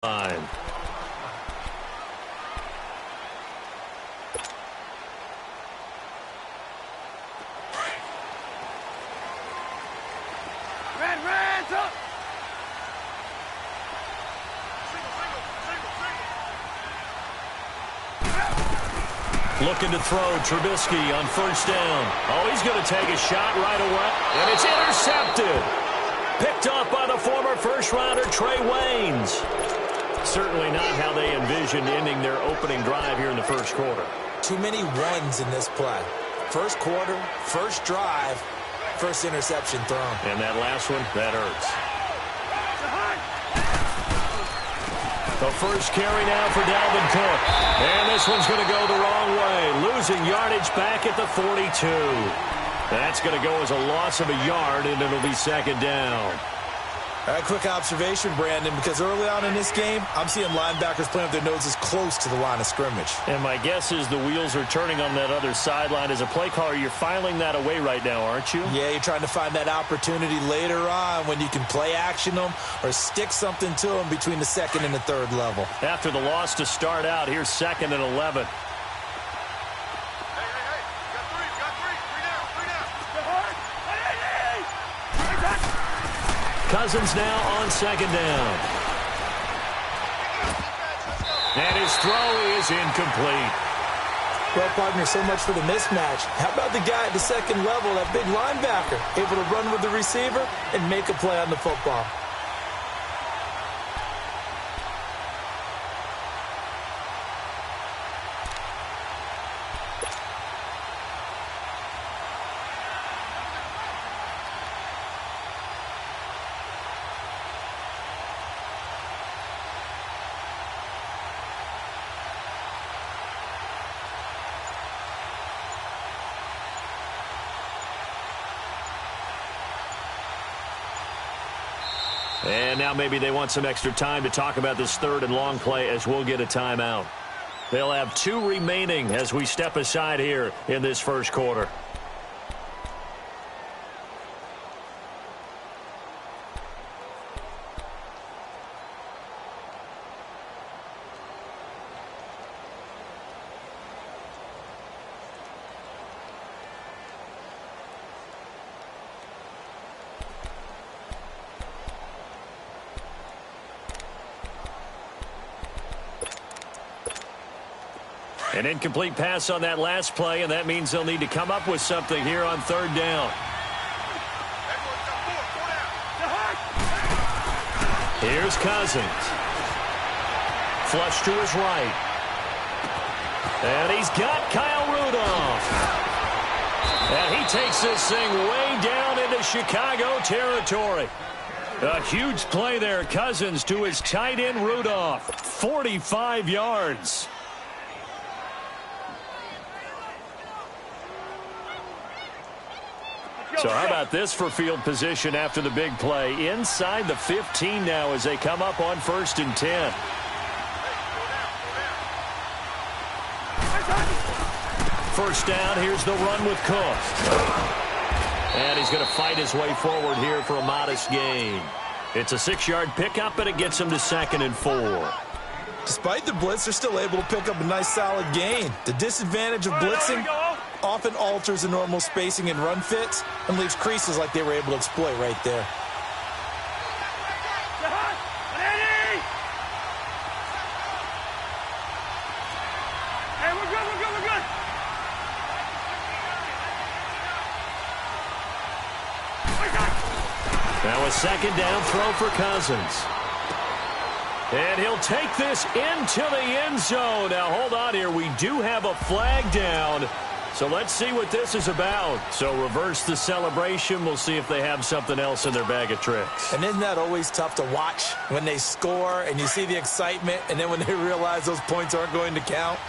line. Red, up! Looking to throw, Trubisky on first down. Oh, he's going to take a shot right away, and it's intercepted. Picked off by the former first-rounder Trey Waynes. Certainly not how they envisioned ending their opening drive here in the first quarter. Too many ones in this play. First quarter, first drive, first interception thrown. And that last one, that hurts. The first carry now for Dalvin Cook. And this one's going to go the wrong way. Losing yardage back at the 42. That's going to go as a loss of a yard, and it'll be second down. A quick observation, Brandon, because early on in this game, I'm seeing linebackers playing with their noses close to the line of scrimmage. And my guess is the wheels are turning on that other sideline. As a play caller, you're filing that away right now, aren't you? Yeah, you're trying to find that opportunity later on when you can play action them or stick something to them between the second and the third level. After the loss to start out, here's 2nd and 11. Cousins now on second down. And his throw is incomplete. Well, partner, so much for the mismatch. How about the guy at the second level, that big linebacker, able to run with the receiver and make a play on the football? And now maybe they want some extra time to talk about this third and long play as we'll get a timeout. They'll have 2 remaining as we step aside here in this first quarter. An incomplete pass on that last play, and that means they'll need to come up with something here on third down. Here's Cousins. Flush to his right. And he's got Kyle Rudolph. And he takes this thing way down into Chicago territory. A huge play there. Cousins to his tight end Rudolph. 45 yards. So how about this for field position after the big play? Inside the 15 now as they come up on 1st and 10. First down, here's the run with Cook. And he's going to fight his way forward here for a modest gain. It's a 6-yard pickup, and it gets him to 2nd and 4. Despite the blitz, they're still able to pick up a nice solid gain. The disadvantage of blitzing often alters the normal spacing and run fits and leaves creases like they were able to exploit right there. Hey, we're good. Now a 2nd down throw for Cousins. And he'll take this into the end zone. Now, hold on here. We do have a flag down. So let's see what this is about. So reverse the celebration. We'll see if they have something else in their bag of tricks. And isn't that always tough to watch when they score and you see the excitement, and then when they realize those points aren't going to count?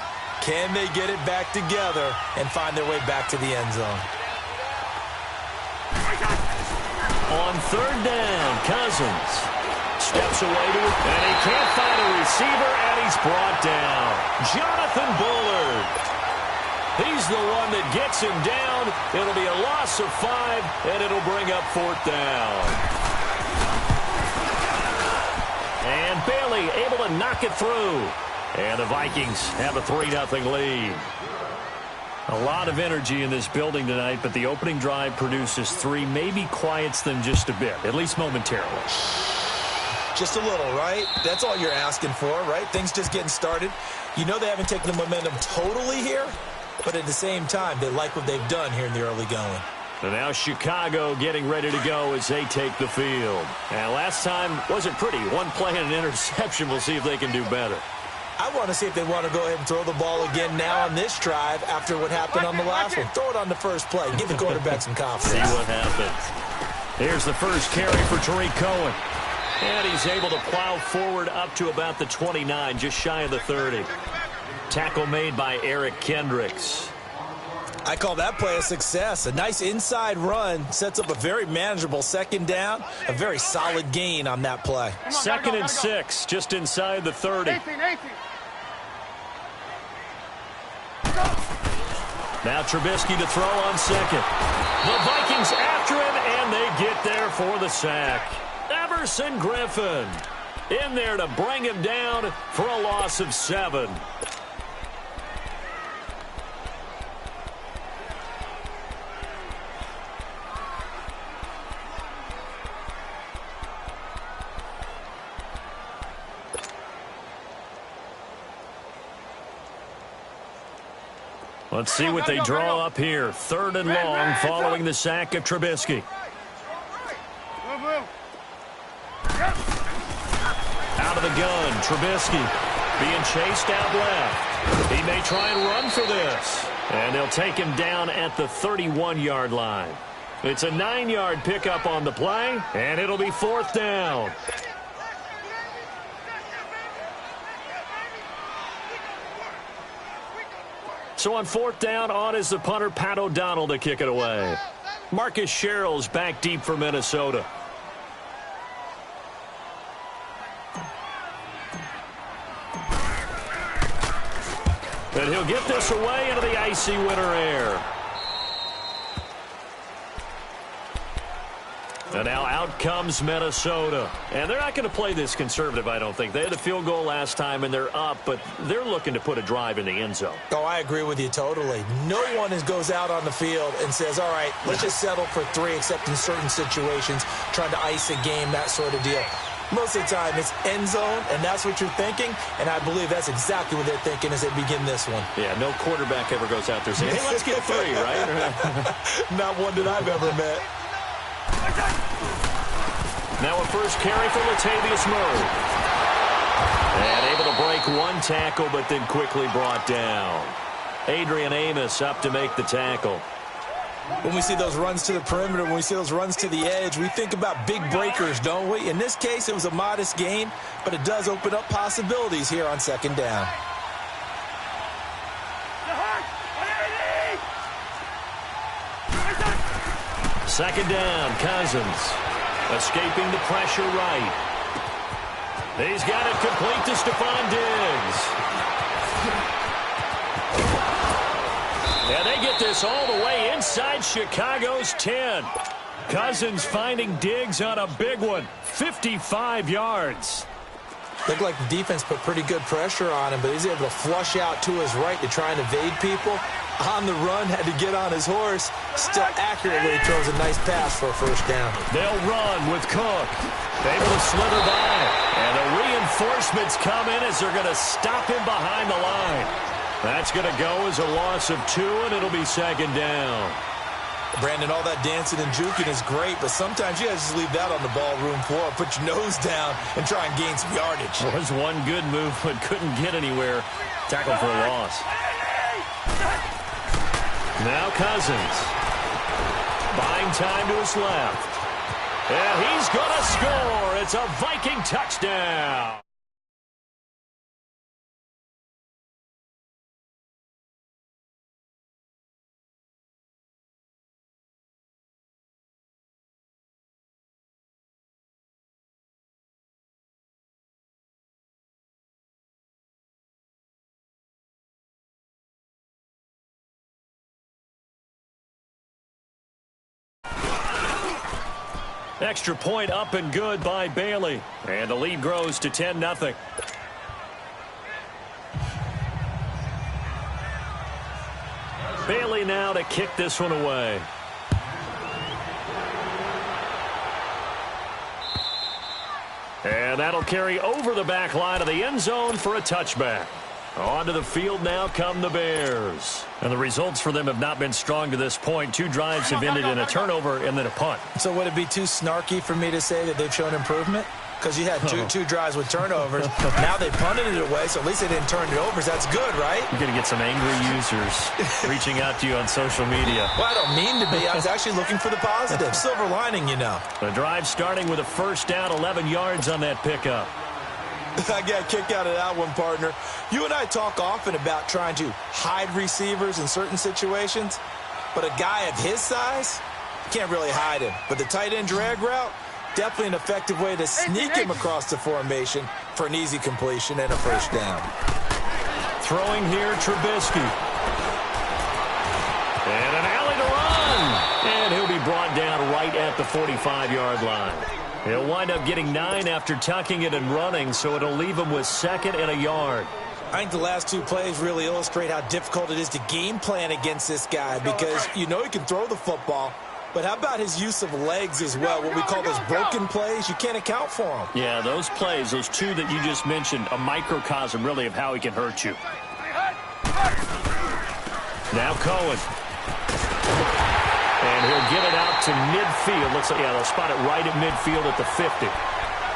Can they get it back together and find their way back to the end zone? On 3rd down, Cousins steps away to it, and he can't find a receiver, and he's brought down. Jonathan Bullard. He's the one that gets him down. It'll be a loss of 5, and it'll bring up 4th down. And barely able to knock it through. And the Vikings have a 3-0 lead. A lot of energy in this building tonight, but the opening drive produces 3, maybe quiets them just a bit, at least momentarily. Just a little, right? That's all you're asking for, right? Things just getting started. You know they haven't taken the momentum totally here, but at the same time, they like what they've done here in the early going. And now Chicago getting ready to go as they take the field. And last time wasn't pretty. One play and an interception. We'll see if they can do better. I want to see if they want to go ahead and throw the ball again now on this drive after what happened on the last one. Throw it on the first play. Give the quarterback some confidence. See what happens. Here's the first carry for Tariq Cohen. And he's able to plow forward up to about the 29, just shy of the 30. Tackle made by Eric Kendricks. I call that play a success. A nice inside run sets up a very manageable second down. A very solid gain on that play. Second and 6, just inside the 30. 18. Now Trubisky to throw on second. The Vikings after him, and they get there for the sack. Everson Griffin in there to bring him down for a loss of 7. Let's see what they draw up here. 3rd and long following the sack of Trubisky. Out of the gun, Trubisky being chased out left. He may try and run for this. And they'll take him down at the 31-yard line. It's a 9-yard pickup on the play, and it'll be 4th down. So on 4th down, on is the punter, Pat O'Donnell, to kick it away. Marcus Sherrill's back deep for Minnesota. And he'll get this away into the icy winter air. And now out comes Minnesota. And they're not going to play this conservative, I don't think. They had a field goal last time, and they're up, but they're looking to put a drive in the end zone. Oh, I agree with you totally. No one goes out on the field and says, all right, let's just settle for 3, except in certain situations, trying to ice a game, that sort of deal. Most of the time, it's end zone, and that's what you're thinking, and I believe that's exactly what they're thinking as they begin this one. Yeah, no quarterback ever goes out there saying, hey, let's get 3, right? Not one that I've ever met. Now a first carry for Latavius Murray. And able to break one tackle, but then quickly brought down. Adrian Amos up to make the tackle. When we see those runs to the perimeter, when we see those runs to the edge, we think about big breakers, don't we? In this case, it was a modest gain, but it does open up possibilities here on 2nd down. Second down, Cousins. Escaping the pressure right. He's got it complete to Stephon Diggs. And they get this all the way inside Chicago's 10. Cousins finding Diggs on a big one. 55 yards. Looked like the defense put pretty good pressure on him, but he's able to flush out to his right to try and evade people. On the run, had to get on his horse. Still accurately throws a nice pass for a first down. They'll run with Cook. Able to slither by. And the reinforcements come in as they're going to stop him behind the line. That's going to go as a loss of 2, and it'll be 2nd down. Brandon, all that dancing and juking is great, but sometimes you guys just leave that on the ballroom floor. Put your nose down and try and gain some yardage. Was one good move, but couldn't get anywhere. Tackle for a loss. Now Cousins. Buying time to his left. And he's going to score. It's a Viking touchdown. Extra point up and good by Bailey. And the lead grows to 10-0. Bailey now to kick this one away. And that'll carry over the back line of the end zone for a touchback. Onto the field now come the Bears. And the results for them have not been strong to this point. 2 drives have ended in a turnover and then a punt. So would it be too snarky for me to say that they've shown improvement? Because you had two drives with turnovers. Now they punted it away, so at least they didn't turn it over. So that's good, right? You're going to get some angry users reaching out to you on social media. Well, I don't mean to be. I was actually looking for the positive. Silver lining, you know. The drive starting with a first down, 11 yards on that pickup. I got a kick out of that one, partner. You and I talk often about trying to hide receivers in certain situations, but a guy of his size, you can't really hide him. But the tight end drag route, definitely an effective way to sneak him across the formation for an easy completion and a first down. Throwing here, Trubisky. And an alley to run. And he'll be brought down right at the 45-yard line. He'll wind up getting 9 after tucking it and running, so it'll leave him with 2nd and a yard. I think the last 2 plays really illustrate how difficult it is to game plan against this guy because you know he can throw the football, but how about his use of legs as well? What we call those broken plays, you can't account for them. Yeah, those plays, those 2 that you just mentioned, a microcosm really of how he can hurt you. Now Cohen. And he'll get it out to midfield. Looks like, yeah, they'll spot it right at midfield at the 50.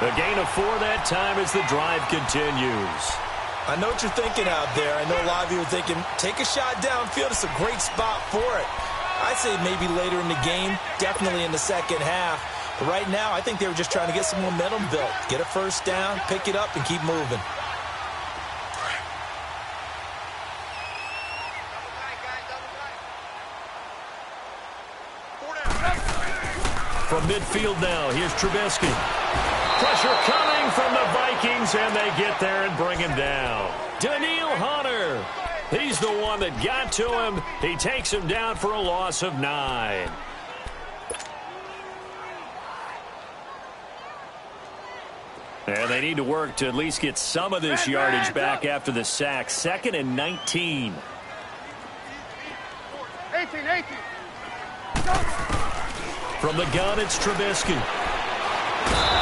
The gain of 4 that time as the drive continues. I know what you're thinking out there. I know a lot of you are thinking, take a shot downfield. It's a great spot for it. I'd say maybe later in the game, definitely in the second half. But right now, I think they were just trying to get some momentum built. Get a first down, pick it up, and keep moving. From midfield now, here's Trubisky. Pressure coming from the Vikings, and they get there and bring him down. Daniil Hunter. He's the one that got to him. He takes him down for a loss of 9. And they need to work to at least get some of this yardage back after the sack. 2nd and 19. 18. From the gun, it's Trubisky.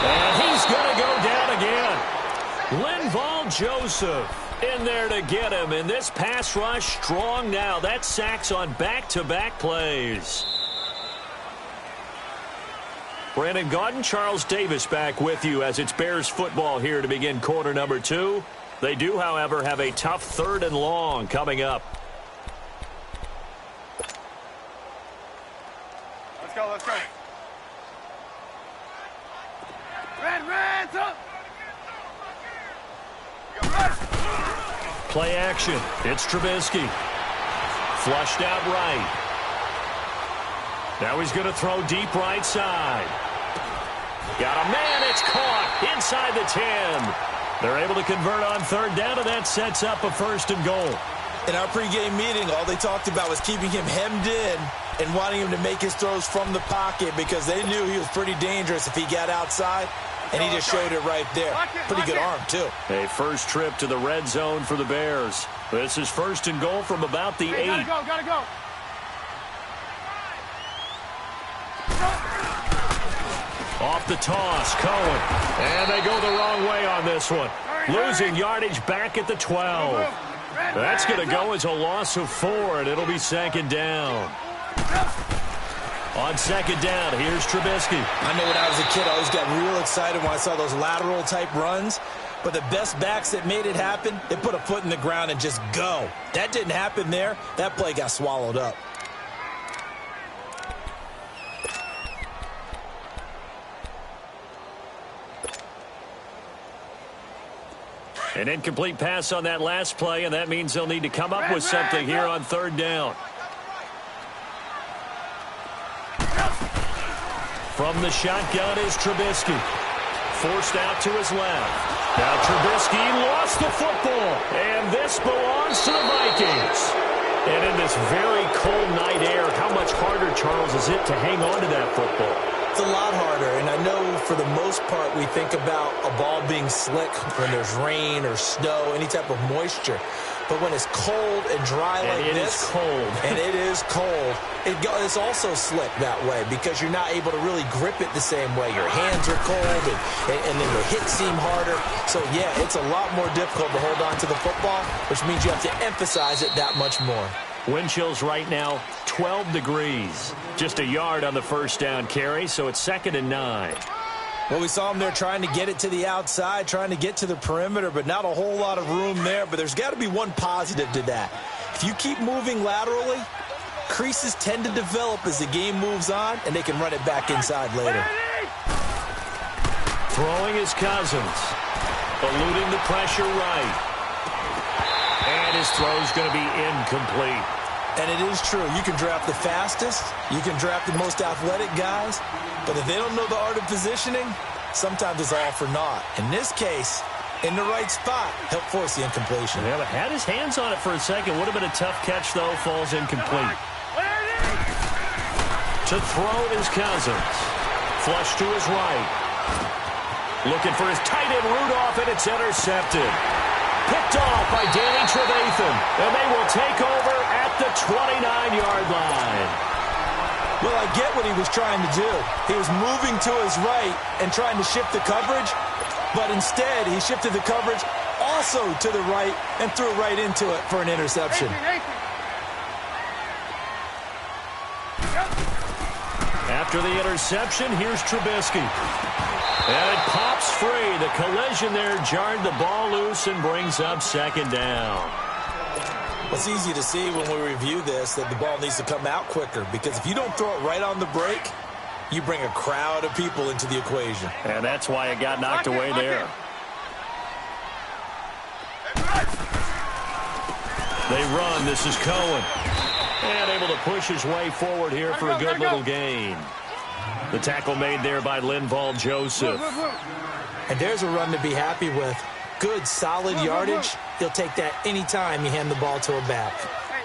And he's going to go down again. Linval Joseph in there to get him. And this pass rush strong now. That sacks on back-to-back plays. Brandon Gaudin, Charles Davis back with you as it's Bears football here to begin quarter number 2. They do, however, have a tough 3rd and long coming up. Let's go. Red, up. Play action. It's Trubisky. Flushed out right. Now he's going to throw deep right side. Got a man. It's caught inside the 10. They're able to convert on 3rd down, and that sets up a 1st and goal. In our pregame meeting, all they talked about was keeping him hemmed in and wanting him to make his throws from the pocket because they knew he was pretty dangerous if he got outside, and he just showed it right there. Pretty good arm, too. A first trip to the red zone for the Bears. This is 1st and goal from about the 8. Gotta go. Off the toss, Cohen. And they go the wrong way on this one. Losing yardage back at the 12. That's going to go as a loss of 4, and it'll be 2nd down. On 2nd down, here's Trubisky. I know when I was a kid, I always got real excited when I saw those lateral-type runs. But the best backs that made it happen, they put a foot in the ground and just go. That didn't happen there. That play got swallowed up. An incomplete pass on that last play, and that means they'll need to come up with something here on 3rd down. From the shotgun is Trubisky. Forced out to his left. Now Trubisky lost the football, and this belongs to the Vikings. And in this very cold night air, how much harder, Charles, is it to hang on to that football? It's a lot harder, and I know for the most part we think about a ball being slick when there's rain or snow, any type of moisture. But when it's cold and dry like this, and it is cold, it's also slick that way because you're not able to really grip it the same way. Your hands are cold, and then the hits seem harder. So, yeah, it's a lot more difficult to hold on to the football, which means you have to emphasize it that much more. Wind chills right now, 12 degrees. Just a yard on the first down carry, so it's 2nd and 9. Well, we saw him there trying to get it to the outside, trying to get to the perimeter, but not a whole lot of room there. But there's got to be one positive to that. If you keep moving laterally, creases tend to develop as the game moves on, and they can run it back inside later. Throwing is Cousins. Eluding the pressure right. And his throw's going to be incomplete. And it is true. You can draft the fastest. You can draft the most athletic guys. But if they don't know the art of positioning, sometimes it's all for naught. In this case, in the right spot, help force the incompletion. Yeah, but had his hands on it for a second. Would have been a tough catch, though. Falls incomplete. To throw is Cousins. Flush to his right. Looking for his tight end Rudolph, and it's intercepted. Picked off by Danny Trevathan, and they will take over at the 29-yard line. Well, I get what he was trying to do. He was moving to his right and trying to shift the coverage, but instead he shifted the coverage also to the right and threw right into it for an interception. After the interception, here's Trubisky. And it pops free. The collision there jarred the ball loose and brings up 2nd down. Well, it's easy to see when we review this that the ball needs to come out quicker because if you don't throw it right on the break, you bring a crowd of people into the equation. And that's why it got knocked away there. They run. This is Cohen. And able to push his way forward here for a good little gain. The tackle made there by Linval Joseph. And there's a run to be happy with. Good, solid yardage. He'll take that anytime you hand the ball to a back.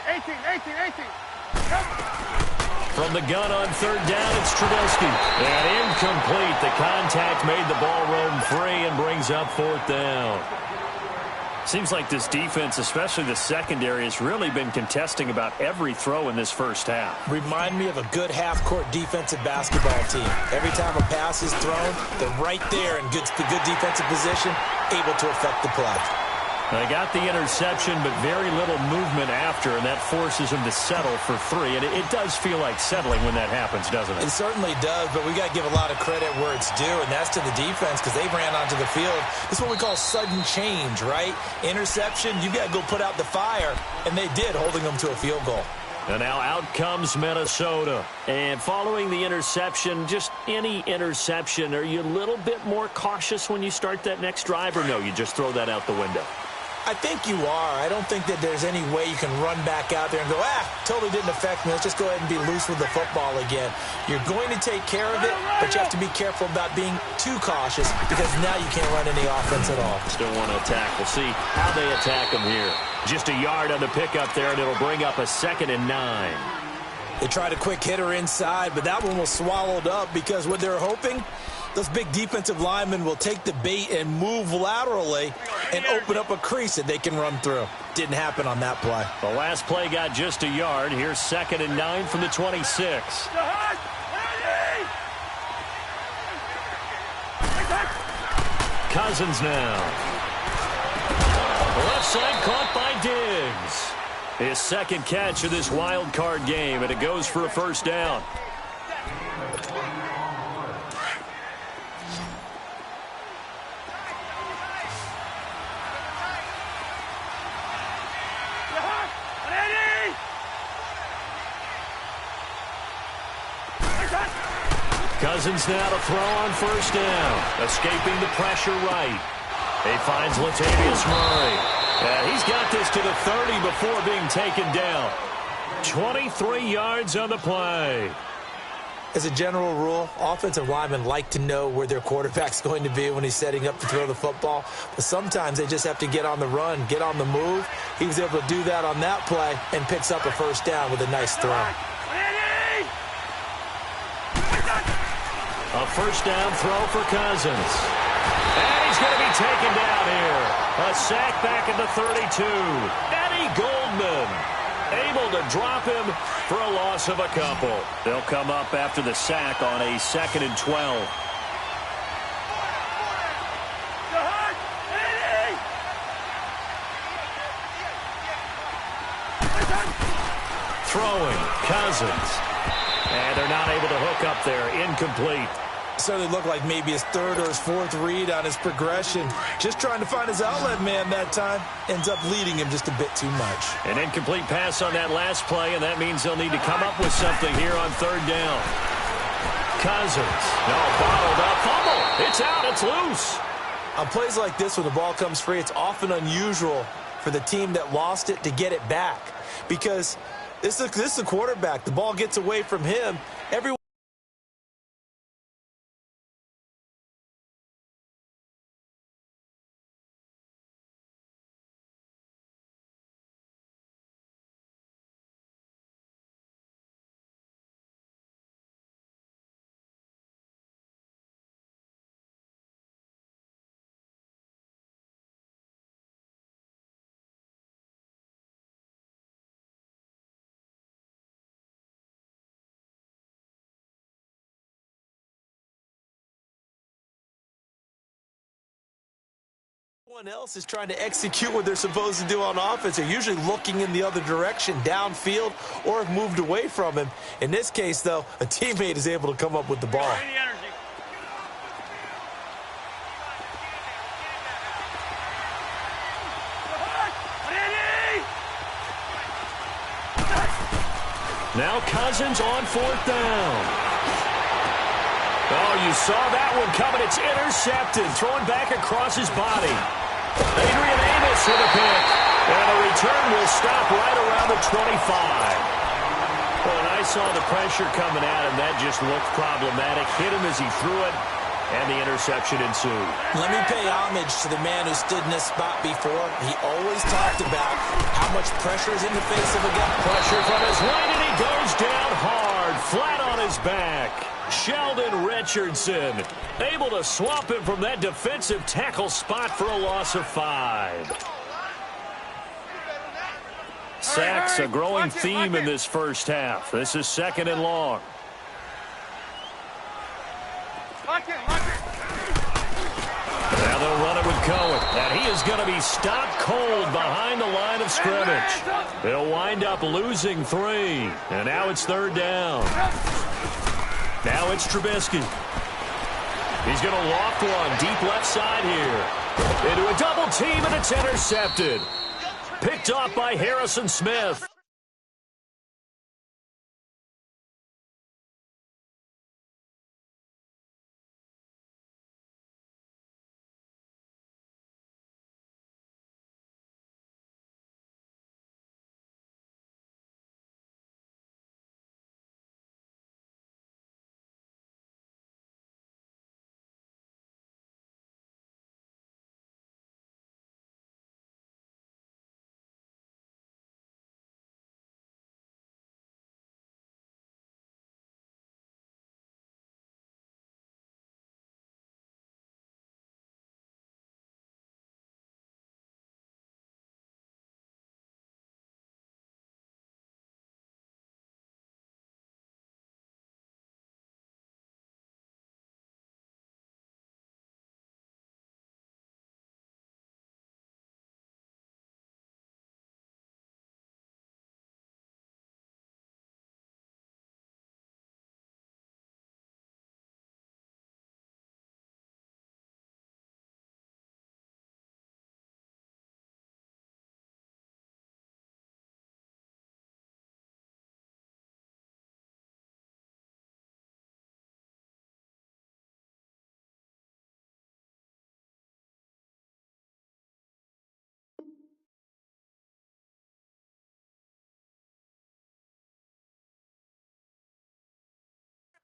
18. From the gun on 3rd down, it's Trubisky. And incomplete. The contact made the ball roam free and brings up 4th down. Seems like this defense, especially the secondary, has really been contesting about every throw in this first half. Remind me of a good half-court defensive basketball team. Every time a pass is thrown, they're right there in good defensive position, able to affect the play. They got the interception, but very little movement after, and that forces them to settle for 3. And it does feel like settling when that happens, doesn't it? It certainly does, but we got to give a lot of credit where it's due, and that's to the defense because they ran onto the field. This is what we call sudden change, right? Interception, you got to go put out the fire, and they did, holding them to a field goal. And now out comes Minnesota. And following the interception, just any interception, are you a little bit more cautious when you start that next drive, or no, you just throw that out the window? I think you are. I don't think that there's any way you can run back out there and go, totally didn't affect me. Let's just go ahead and be loose with the football again. You're going to take care of it, but you have to be careful about being too cautious because now you can't run any offense at all. Still want to attack. We'll see how they attack them here. Just a yard on the pickup there, and it'll bring up a 2nd and 9. They tried a quick hitter inside, but that one was swallowed up because what they're hoping, those big defensive linemen will take the bait and move laterally and open up a crease that they can run through. Didn't happen on that play. The last play got just a yard. Here's 2nd and 9 from the 26. Cousins now. Left side caught by Diggs. His 2nd catch of this wild card game, and it goes for a 1st down. Cousins now to throw on 1st down. Escaping the pressure right. He finds Latavius Murray. And he's got this to the 30 before being taken down. 23 yards on the play. As a general rule, offensive linemen like to know where their quarterback's going to be when he's setting up to throw the football. But sometimes they just have to get on the run, get on the move. He was able to do that on that play and picks up a 1st down with a nice throw. A first down throw for Cousins. And he's going to be taken down here. A sack back at the 32. Eddie Goldman able to drop him for a loss of a couple. They'll come up after the sack on a 2nd and 12. Throwing, Cousins. And they're not able to hook up there. Incomplete. Certainly looked like maybe his 3rd or his 4th read on his progression. Just trying to find his outlet man that time. Ends up leading him just a bit too much. An incomplete pass on that last play, and that means they'll need to come up with something here on 3rd down. Cousins. No, bottled up. Fumble. It's out. It's loose. On plays like this, when the ball comes free, it's often unusual for the team that lost it to get it back. Because this is a quarterback. The ball gets away from him. Everyone else is trying to execute what they're supposed to do on offense. They're usually looking in the other direction, downfield, or have moved away from him. In this case, though, a teammate is able to come up with the ball. Now Cousins on 4th down. Oh, you saw that one coming. It's intercepted. Thrown back across his body. Adrian Amos with a pick. And the return will stop right around the 25. Well, and I saw the pressure coming at him. That just looked problematic. Hit him as he threw it, and the interception ensued. Let me pay homage to the man who stood in this spot before. He always talked about how much pressure is in the face of a guy. Pressure from his right, and he goes down hard, flat on his back. Sheldon Richardson able to swamp him from that defensive tackle spot for a loss of 5. Sacks, a growing theme in this first half. This is 2nd and long. Now they'll run it with Cohen. And he is going to be stopped cold behind the line of scrimmage. They'll wind up losing 3. And now it's 3rd down. Now it's Trubisky. He's going to loft one deep left side here. Into a double team, and it's intercepted. Picked off by Harrison Smith.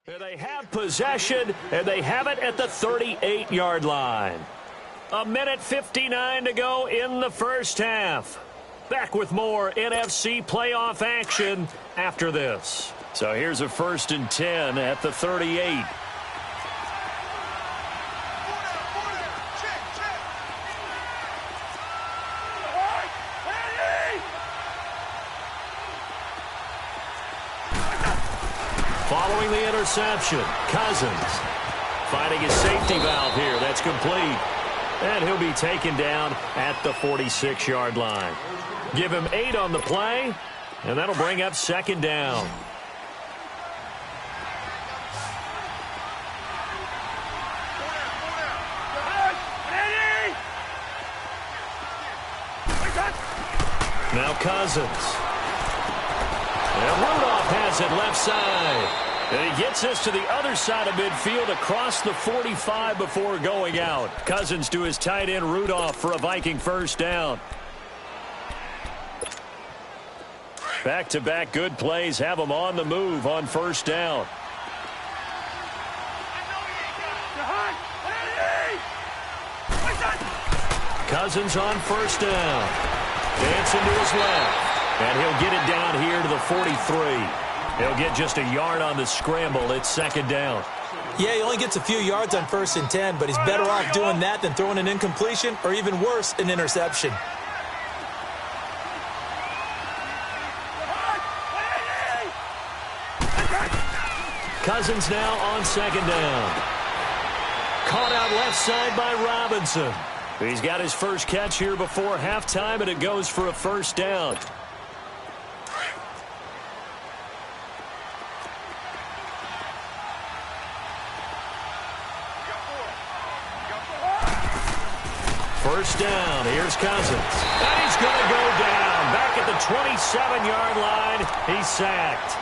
They have possession, and they have it at the 38-yard line. 1:59 to go in the first half. Back with more NFC playoff action after this. So here's a 1st and 10 at the 38. Following the interception, Cousins finding his safety valve here. That's complete. And he'll be taken down at the 46-yard line. Give him 8 on the play, and that'll bring up second down. Now Cousins. And Rudolph has it left side. And he gets this to the other side of midfield across the 45 before going out. Cousins to his tight end Rudolph for a Viking first down. Back-to-back good plays have him on the move on first down. Cousins on first down. Dancing to his left. And he'll get it down here to the 43. He'll get just a yard on the scramble. It's second down. Yeah, he only gets a few yards on 1st and 10, but he's better off doing that than throwing an incompletion or even worse, an interception. Cousins now on second down. Caught out left side by Robinson. He's got his first catch here before halftime, and it goes for a first down. First down, here's Cousins. And he's going to go down. Back at the 27-yard line, he's sacked.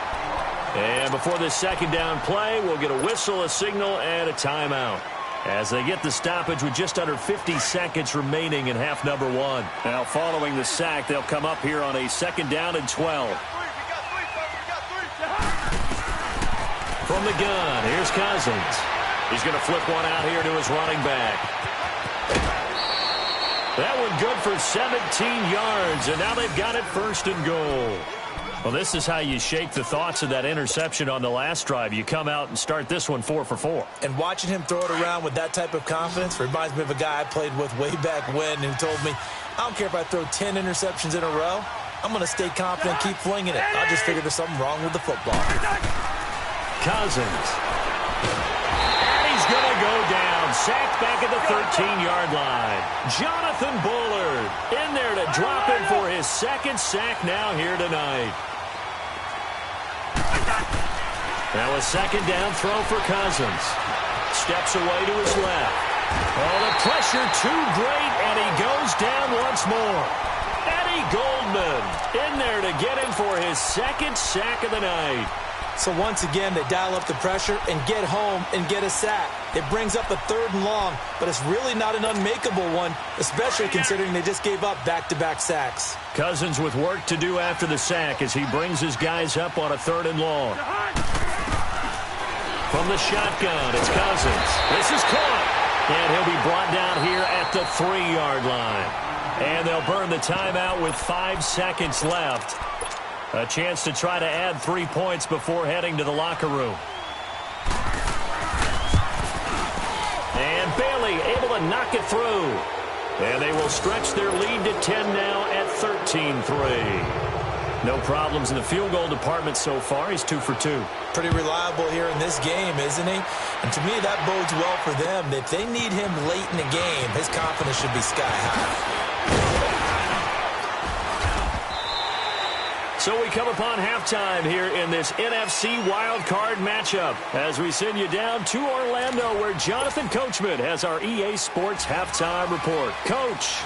And before this second down play, we'll get a whistle, a signal, and a timeout as they get the stoppage with just under 50 seconds remaining in half number 1. Now, following the sack, they'll come up here on a second down and 12. From the gun, here's Cousins. He's going to flip one out here to his running back. That one good for 17 yards, and now they've got it first and goal. Well, this is how you shake the thoughts of that interception on the last drive. You come out and start this one 4 for 4. And watching him throw it around with that type of confidence reminds me of a guy I played with way back when who told me, I don't care if I throw 10 interceptions in a row. I'm going to stay confident and keep flinging it. I just figure there's something wrong with the football. Cousins. And he's going to go down. Sacked back at the 13-yard line. Jonathan Bullard in there to drop him for his second sack now here tonight. Now a second down throw for Cousins. Steps away to his left. Oh, the pressure too great, and he goes down once more. Eddie Goldman in there to get him for his second sack of the night. So once again, they dial up the pressure and get home and get a sack. It brings up a 3rd and long, but it's really not an unmakeable one, especially considering they just gave up back-to-back sacks. Cousins with work to do after the sack as he brings his guys up on a 3rd and long. From the shotgun, it's Cousins. This is caught, and he'll be brought down here at the 3-yard line. And they'll burn the timeout with 5 seconds left. A chance to try to add 3 points before heading to the locker room. And Bailey able to knock it through. And they will stretch their lead to 10 now at 13-3. No problems in the field goal department so far. He's 2 for 2. Pretty reliable here in this game, isn't he? And to me, that bodes well for them. If they need him late in the game, his confidence should be sky high. So we come upon halftime here in this NFC wildcard matchup as we send you down to Orlando where Jonathan Coachman has our EA Sports halftime report. Coach.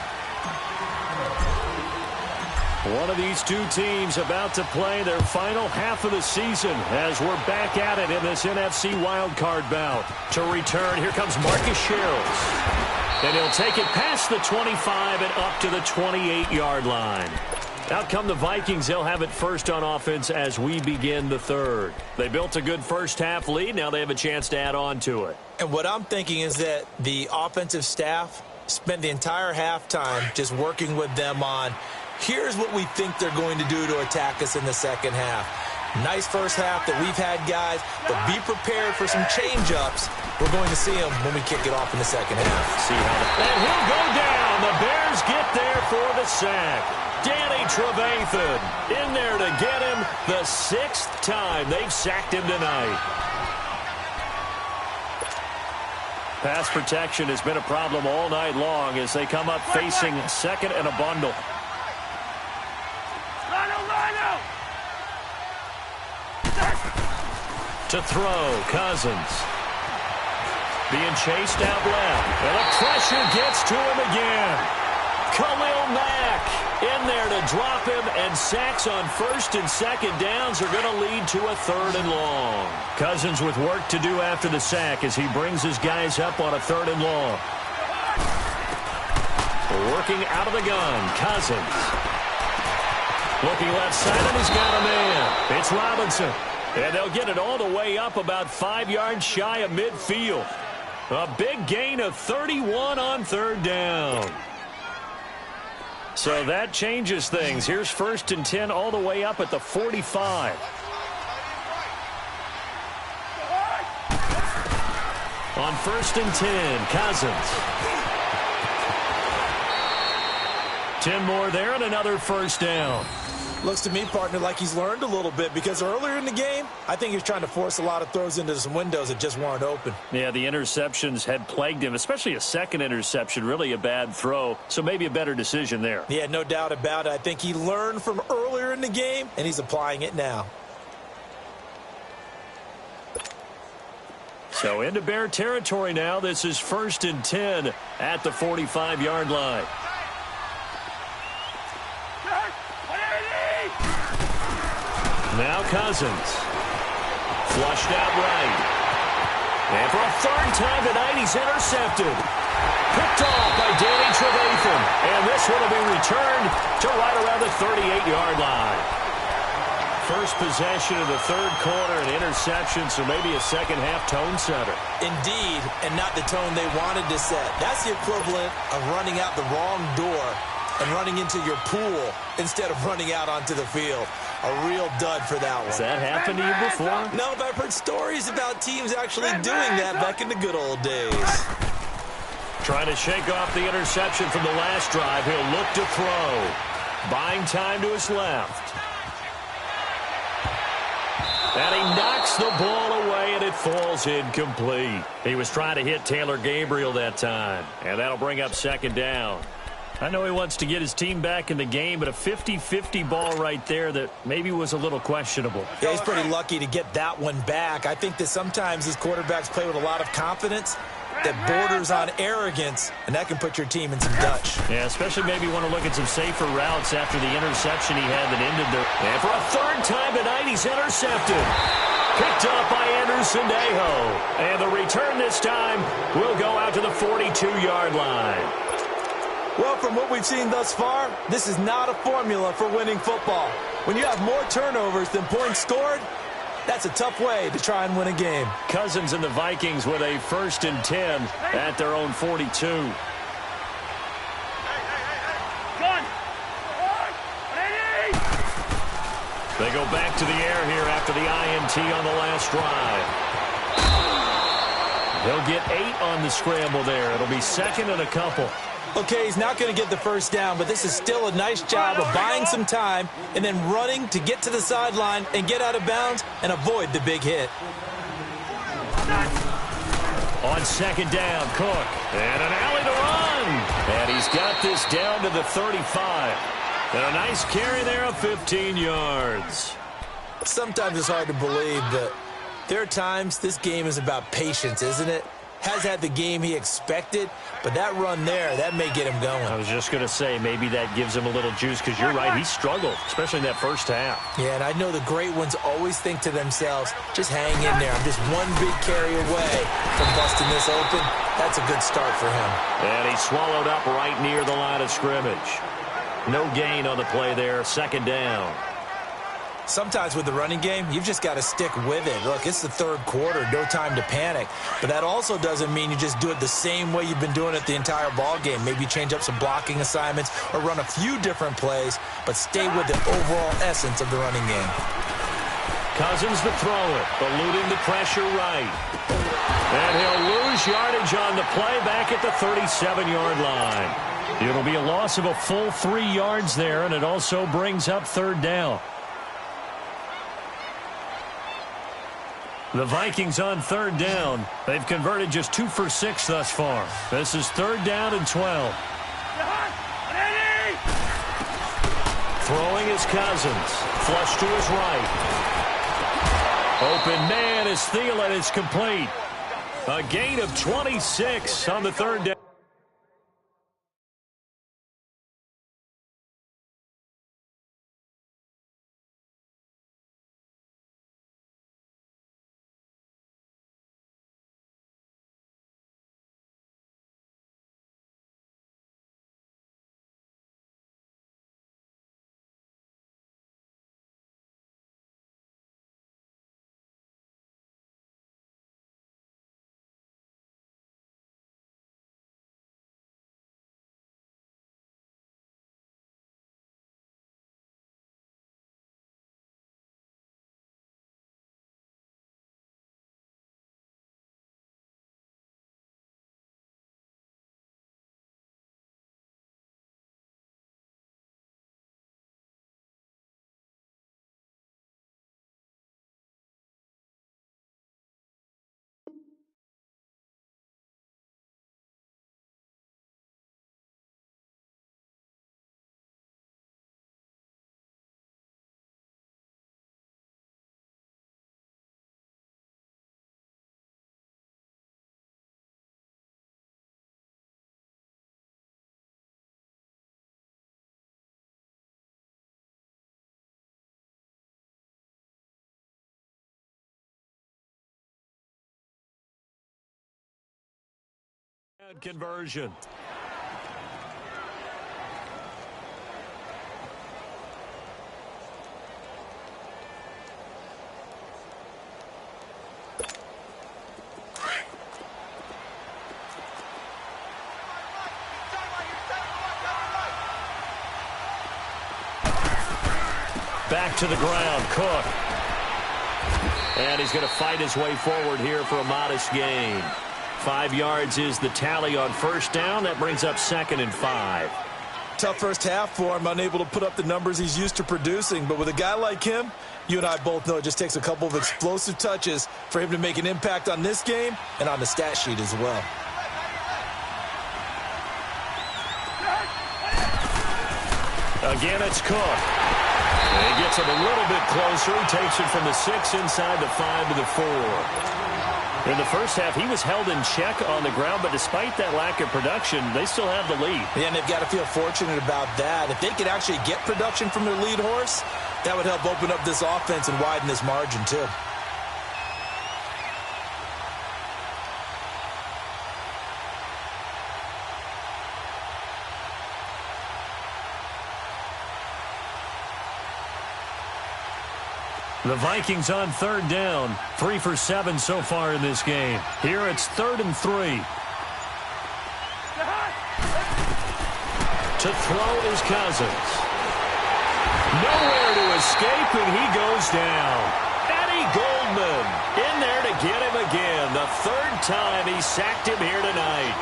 One of these two teams about to play their final half of the season as we're back at it in this NFC wildcard bout. To return, here comes Marcus Sherrills. And he'll take it past the 25 and up to the 28-yard line. Out come the Vikings. They'll have it first on offense as we begin the 3rd. They built a good first-half lead. Now they have a chance to add on to it. And what I'm thinking is that the offensive staff spent the entire halftime just working with them on, here's what we think they're going to do to attack us in the second half. Nice first half that we've had, guys, but be prepared for some change-ups. We're going to see them when we kick it off in the second half. See how and he'll go down. The Bears defenders get there for the sack. Danny Trevathan in there to get him the 6th time they've sacked him tonight. Pass protection has been a problem all night long as they come up facing second and a bundle. To throw, Cousins. Being chased out left. And the pressure gets to him again. Khalil Mack in there to drop him, and sacks on 1st and 2nd downs are going to lead to a 3rd and long. Cousins with work to do after the sack as he brings his guys up on a 3rd and long. Working out of the gun, Cousins. Looking left side, and he's got a man. It's Robinson. And they'll get it all the way up about 5 yards shy of midfield. A big gain of 31 on 3rd down. So that changes things. Here's 1st and 10 all the way up at the 45. On 1st and 10, Cousins. 10 more there and another 1st down. Looks to me, partner, like he's learned a little bit, because earlier in the game, I think he was trying to force a lot of throws into some windows that just weren't open. Yeah, the interceptions had plagued him, especially a 2nd interception, really a bad throw, so maybe a better decision there. Yeah, no doubt about it. I think he learned from earlier in the game, and he's applying it now. So into Bear territory now. This is 1st and 10 at the 45-yard line. Now Cousins. Flushed out right. And for a 3rd time tonight, he's intercepted. Picked off by Danny Trevathan. And this one will be returned to right around the 38-yard line. First possession of the 3rd quarter, an interception, so maybe a second-half tone setter. Indeed, and not the tone they wanted to set. That's the equivalent of running out the wrong door and running into your pool instead of running out onto the field. A real dud for that one. Has that happened to you before? No, but I've heard stories about teams actually doing that back in the good old days. Trying to shake off the interception from the last drive. He'll look to throw. Buying time to his left. And he knocks the ball away, and it falls incomplete. He was trying to hit Taylor Gabriel that time. And that'll bring up 2nd down. I know he wants to get his team back in the game, but a 50-50 ball right there that maybe was a little questionable. Yeah, he's pretty lucky to get that one back. I think that sometimes these quarterbacks play with a lot of confidence that borders on arrogance, and that can put your team in some Dutch. Yeah, especially maybe want to look at some safer routes after the interception he had that ended the... And for a 3rd time tonight, he's intercepted. Picked up by Anderson Dejo. And the return this time will go out to the 42-yard line. Well, from what we've seen thus far, this is not a formula for winning football. When you have more turnovers than points scored, that's a tough way to try and win a game. Cousins and the Vikings with a 1st and 10 at their own 42. They go back to the air here after the INT on the last drive. They'll get 8 on the scramble there. It'll be 2nd and a couple. Okay, he's not going to get the 1st down, but this is still a nice job of buying some time and then running to get to the sideline and get out of bounds and avoid the big hit. On 2nd down, Cook. And an alley to run. And he's got this down to the 35. And a nice carry there of 15 yards. Sometimes it's hard to believe, but there are times this game is about patience, isn't it? Has had the game he expected, but that run there, that may get him going. I was just going to say, maybe that gives him a little juice, because you're right, he struggled, especially in that 1st half. Yeah, and I know the great ones always think to themselves, just hang in there. I'm just one big carry away from busting this open. That's a good start for him. And he swallowed up right near the line of scrimmage. No gain on the play there, 2nd down. Sometimes with the running game, you've just got to stick with it. Look, it's the 3rd quarter, no time to panic. But that also doesn't mean you just do it the same way you've been doing it the entire ball game. Maybe change up some blocking assignments or run a few different plays, but stay with the overall essence of the running game. Cousins to throw it, eluding the pressure right. And he'll lose yardage on the play back at the 37-yard line. It'll be a loss of a full 3 yards there, and it also brings up third down. The Vikings on third down. They've converted just 2 for 6 thus far. This is third down and 12. Throwing is Cousins. Flush to his right. Open man is Thielen. It's complete. A gain of 26 on the third down. Conversion. Back to the ground, Cook. And he's going to fight his way forward here for a modest gain. 5 yards is the tally on first down. That brings up 2nd and 5. Tough first half for him, unable to put up the numbers he's used to producing. But with a guy like him, you and I both know it just takes a couple of explosive touches for him to make an impact on this game and on the stat sheet as well. Again, it's Cook. He gets him a little bit closer. He takes it from the 6 inside the 5 to the 4. In the first half, he was held in check on the ground, but despite that lack of production, they still have the lead. Yeah, and they've got to feel fortunate about that. If they could actually get production from their lead horse, that would help open up this offense and widen this margin, too. The Vikings on third down. 3 for 7 so far in this game. Here it's 3rd and 3. To throw is Cousins. Nowhere to escape, and he goes down. Eddie Goldman in there to get him again. The 3rd time he sacked him here tonight.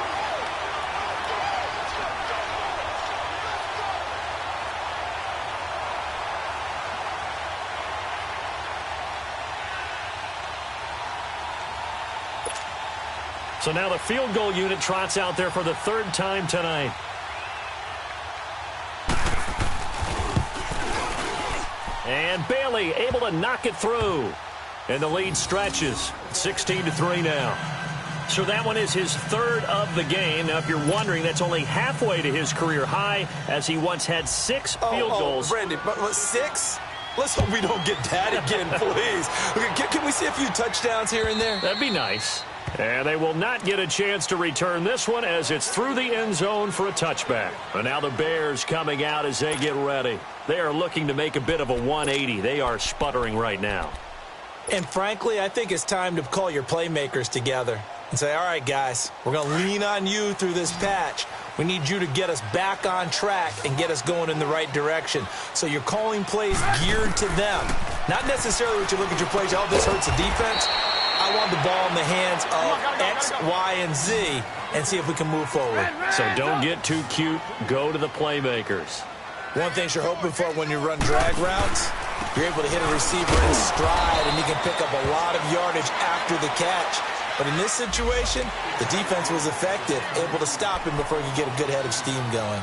So now the field goal unit trots out there for the 3rd time tonight. And Bailey able to knock it through. And the lead stretches. 16-3 now. So that one is his 3rd of the game. Now, if you're wondering, that's only halfway to his career high, as he once had 6 field goals. Brandon, but 6? Let's hope we don't get that again, please. Okay, can we see a few touchdowns here and there? That'd be nice. And they will not get a chance to return this one as it's through the end zone for a touchback. And now the Bears coming out as they get ready. They are looking to make a bit of a 180. They are sputtering right now. And frankly, I think it's time to call your playmakers together and say, all right, guys, we're going to lean on you through this patch. We need you to get us back on track and get us going in the right direction. So you're calling plays geared to them. Not necessarily what you look at your plays, oh, this hurts the defense. I want the ball in the hands of X, Y, and Z and see if we can move forward. So don't get too cute. Go to the playmakers. One thing you're hoping for when you run drag routes, you're able to hit a receiver in stride, and he can pick up a lot of yardage after the catch. But in this situation, the defense was effective, able to stop him before he could get a good head of steam going.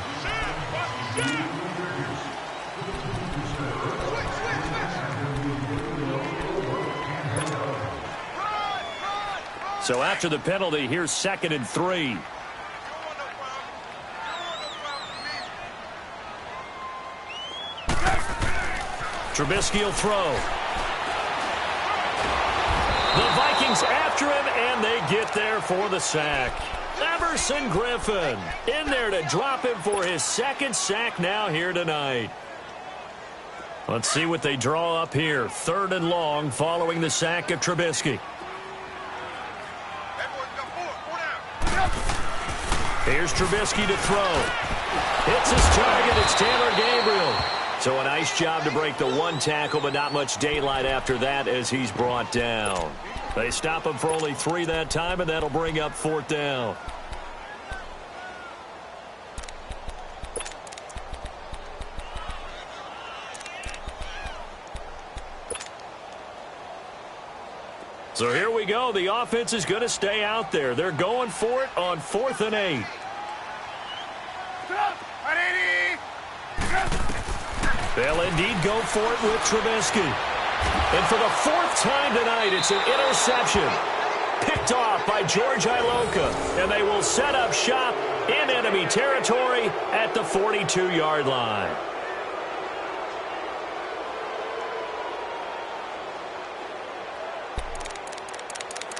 So after the penalty, here's 2nd and 3. Trubisky will throw. The Vikings after him, and they get there for the sack. Everson Griffin in there to drop him for his 2nd sack now here tonight. Let's see what they draw up here. 3rd and long following the sack of Trubisky. Here's Trubisky to throw. Hits his target. It's Taylor Gabriel. So a nice job to break the 1 tackle, but not much daylight after that as he's brought down. They stop him for only 3 that time, and that'll bring up 4th down. So here we go. The offense is going to stay out there. They're going for it on 4th and 8. They'll indeed go for it with Trubisky. And for the 4th time tonight, it's an interception. Picked off by George Iloka. And they will set up shop in enemy territory at the 42-yard line.